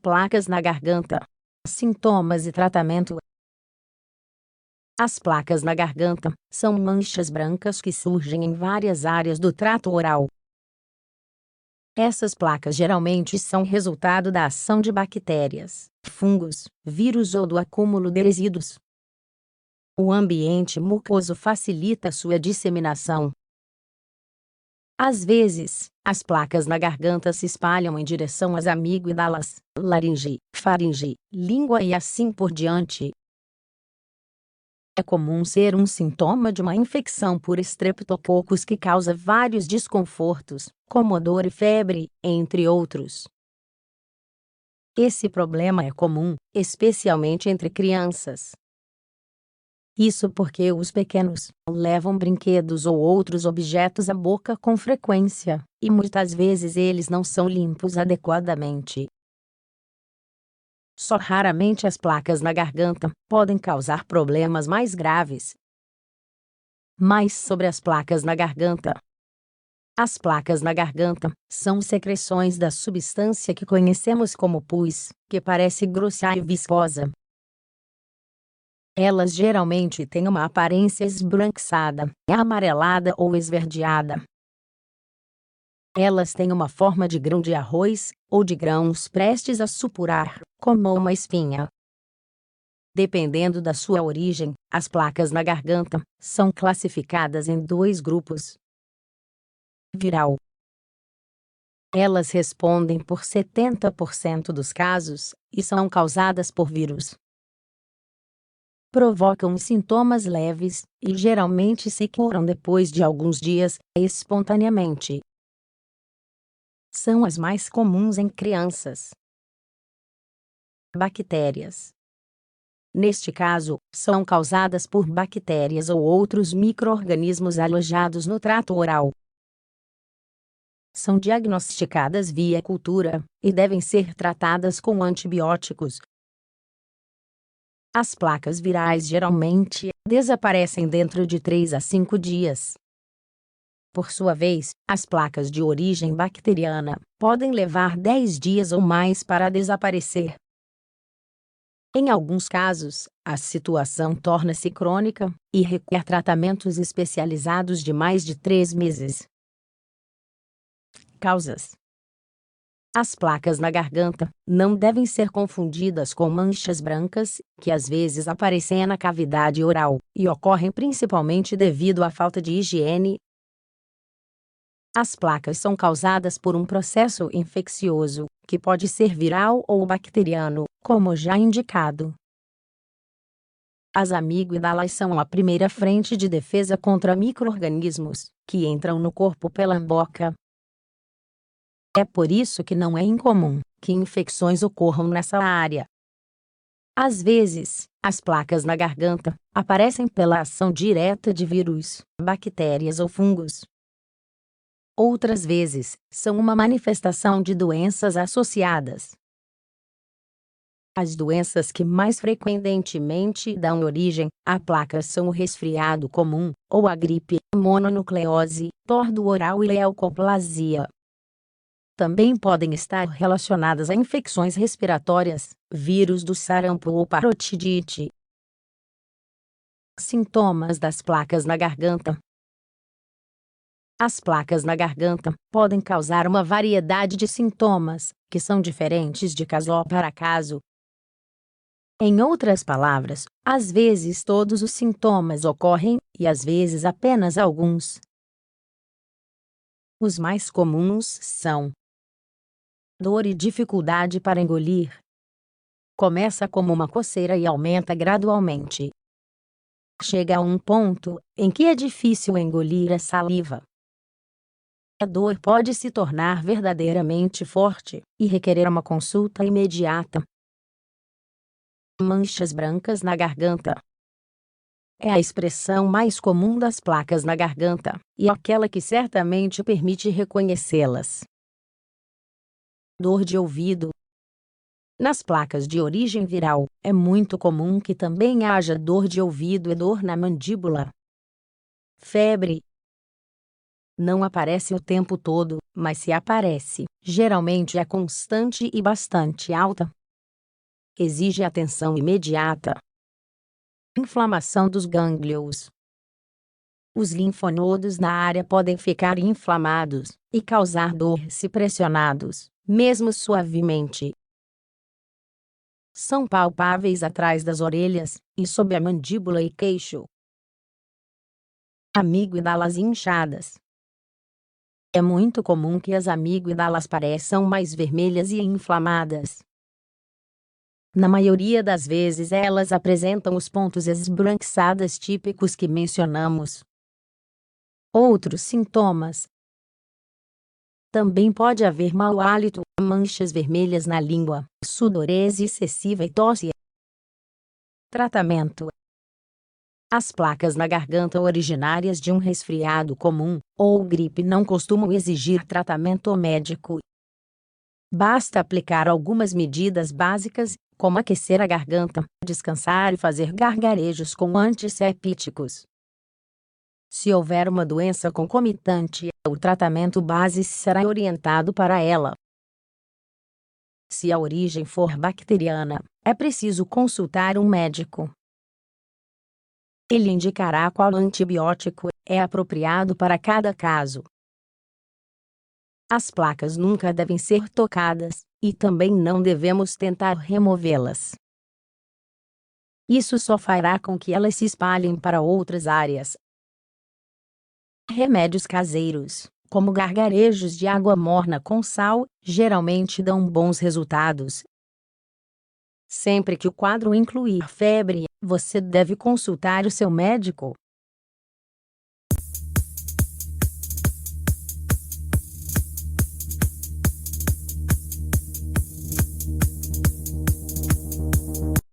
placas na garganta. Sintomas e tratamento. As placas na garganta são manchas brancas que surgem em várias áreas do trato oral. Essas placas geralmente são resultado da ação de bactérias, fungos, vírus ou do acúmulo de resíduos. O ambiente mucoso facilita sua disseminação. Às vezes, as placas na garganta se espalham em direção às amígdalas, laringe, faringe, língua e assim por diante. É comum ser um sintoma de uma infecção por estreptococos que causa vários desconfortos, como dor e febre, entre outros. Esse problema é comum, especialmente entre crianças. Isso porque os pequenos levam brinquedos ou outros objetos à boca com frequência, e muitas vezes eles não são limpos adequadamente. Só raramente as placas na garganta podem causar problemas mais graves. Mais sobre as placas na garganta. As placas na garganta são secreções da substância que conhecemos como pus, que parece grossa e viscosa. Elas geralmente têm uma aparência esbranquiçada, amarelada ou esverdeada. Elas têm uma forma de grão de arroz, ou de grãos prestes a supurar, como uma espinha. Dependendo da sua origem, as placas na garganta são classificadas em dois grupos. Viral. Elas respondem por 70% dos casos, e são causadas por vírus. Provocam sintomas leves, e geralmente se curam depois de alguns dias, espontaneamente. São as mais comuns em crianças. Bactérias. Neste caso, são causadas por bactérias ou outros micro-organismos alojados no trato oral. São diagnosticadas via cultura, e devem ser tratadas com antibióticos. As placas virais geralmente desaparecem dentro de 3 a 5 dias. Por sua vez, as placas de origem bacteriana podem levar 10 dias ou mais para desaparecer. Em alguns casos, a situação torna-se crônica e requer tratamentos especializados de mais de 3 meses. Causas. As placas na garganta não devem ser confundidas com manchas brancas, que às vezes aparecem na cavidade oral, e ocorrem principalmente devido à falta de higiene. As placas são causadas por um processo infeccioso, que pode ser viral ou bacteriano, como já indicado. As amígdalas são a primeira frente de defesa contra micro-organismos, que entram no corpo pela boca. É por isso que não é incomum que infecções ocorram nessa área. Às vezes, as placas na garganta aparecem pela ação direta de vírus, bactérias ou fungos. Outras vezes, são uma manifestação de doenças associadas. As doenças que mais frequentemente dão origem a placas são o resfriado comum, ou a gripe, mononucleose, tordo oral e leucoplasia. Também podem estar relacionadas a infecções respiratórias, vírus do sarampo ou parotidite. Sintomas das placas na garganta. As placas na garganta podem causar uma variedade de sintomas, que são diferentes de caso para caso. Em outras palavras, às vezes todos os sintomas ocorrem, e às vezes apenas alguns. Os mais comuns são: dor e dificuldade para engolir. Começa como uma coceira e aumenta gradualmente. Chega a um ponto em que é difícil engolir a saliva. A dor pode se tornar verdadeiramente forte e requerer uma consulta imediata. Manchas brancas na garganta. É a expressão mais comum das placas na garganta, e aquela que certamente permite reconhecê-las. Dor de ouvido. Nas placas de origem viral, é muito comum que também haja dor de ouvido e dor na mandíbula. Febre. Não aparece o tempo todo, mas se aparece, geralmente é constante e bastante alta. Exige atenção imediata. Inflamação dos gânglios. Os linfonodos na área podem ficar inflamados e causar dor se pressionados, mesmo suavemente. São palpáveis atrás das orelhas e sob a mandíbula e queixo. Amígdalas inchadas. É muito comum que as amígdalas pareçam mais vermelhas e inflamadas. Na maioria das vezes elas apresentam os pontos esbranquiçados típicos que mencionamos. Outros sintomas. Também pode haver mau hálito, manchas vermelhas na língua, sudorese excessiva e tosse. Tratamento. As placas na garganta originárias de um resfriado comum ou gripe não costumam exigir tratamento médico. Basta aplicar algumas medidas básicas, como aquecer a garganta, descansar e fazer gargarejos com antisseptícicos. Se houver uma doença concomitante, o tratamento base será orientado para ela. Se a origem for bacteriana, é preciso consultar um médico. Ele indicará qual antibiótico é apropriado para cada caso. As placas nunca devem ser tocadas, e também não devemos tentar removê-las. Isso só fará com que elas se espalhem para outras áreas. Remédios caseiros, como gargarejos de água morna com sal, geralmente dão bons resultados. Sempre que o quadro incluir febre, você deve consultar o seu médico.